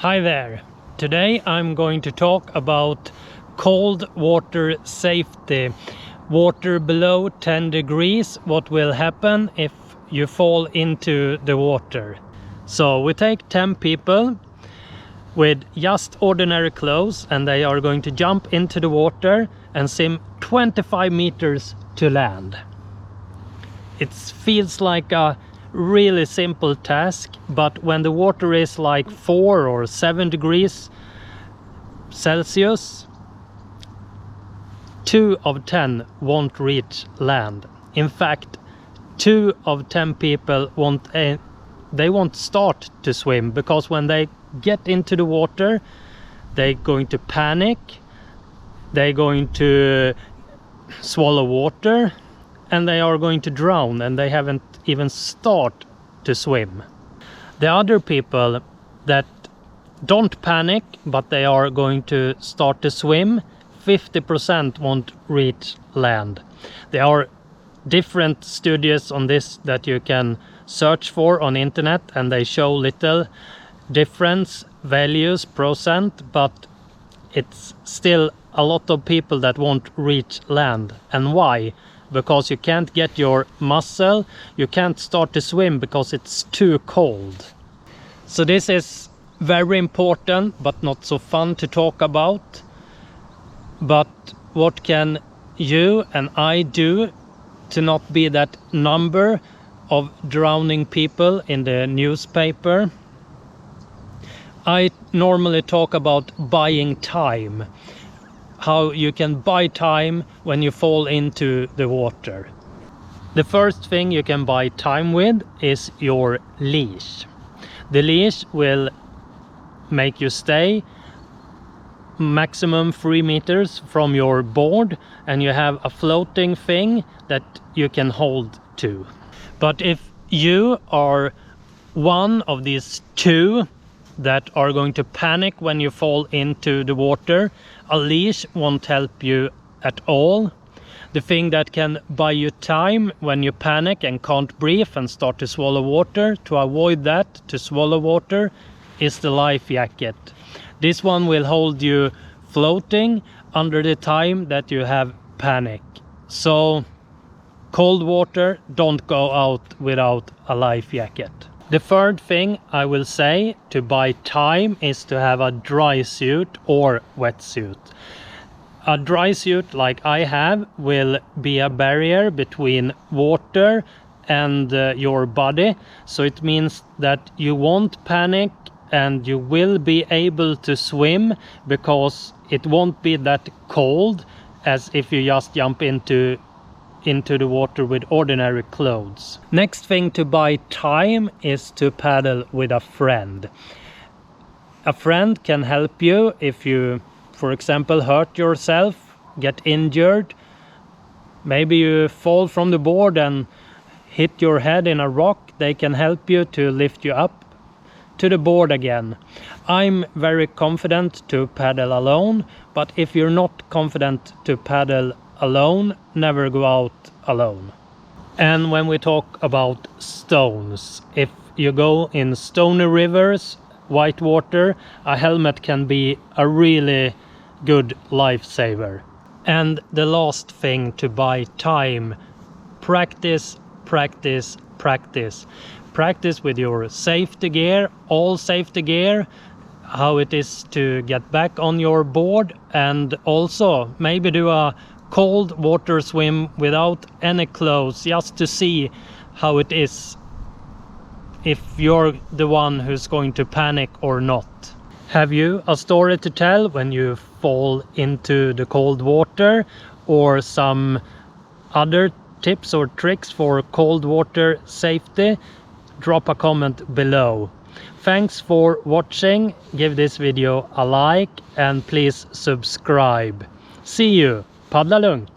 Hi there. Today I'm going to talk about cold water safety. Water below 10 degrees, what will happen if you fall into the water. So we take 10 people with just ordinary clothes and they are going to jump into the water and swim 25 meters to land. It feels like a really simple task, but when the water is like 4 or 7 degrees Celsius, 2 of 10 won't reach land. In fact, 2 of 10 people won't start to swim, because when they get into the water they're going to panic, they're going to swallow water, and they are going to drown, and they haven't even start to swim. The other people that don't panic but they are going to start to swim, 50% won't reach land. There are different studies on this that you can search for on internet, and they show little difference values percent, but it's still a lot of people that won't reach land. And why? Because you can't get your muscle, you can't start to swim because it's too cold. So this is very important but not so fun to talk about. But what can you and I do to not be that number of drowning people in the newspaper? I normally talk about buying time. How you can buy time when you fall into the water. The first thing you can buy time with is your leash. The leash will make you stay maximum 3 meters from your board, and you have a floating thing that you can hold to. But if you are one of these 2 that are going to panic when you fall into the water, a leash won't help you at all. The thing that can buy you time when you panic and can't breathe and start to swallow water, to avoid that, to swallow water, is the life jacket. This one will hold you floating under the time that you have panic. So cold water, don't go out without a life jacket. The third thing I will say to buy time is to have a dry suit or wetsuit. A dry suit like I have will be a barrier between water and your body. So it means that you won't panic and you will be able to swim, because it won't be that cold as if you just jump into the water with ordinary clothes. Next thing to buy time is to paddle with a friend. A friend can help you if you, for example, hurt yourself, get injured. Maybe you fall from the board and hit your head in a rock. They can help you to lift you up to the board again. I'm very confident to paddle alone, but if you're not confident to paddle alone, never go out alone. And when we talk about stones, if you go in stony rivers, white water, a helmet can be a really good lifesaver. And the last thing to buy time: practice, practice, practice. Practice with your safety gear, all safety gear, how it is to get back on your board, and also maybe do a cold water swim without any clothes, just to see how it is, if you're the one who's going to panic or not. Have you a story to tell when you fall into the cold water, or some other tips or tricks for cold water safety? Drop a comment below. Thanks for watching. Give this video a like and please subscribe. See you. Paddla lugnt!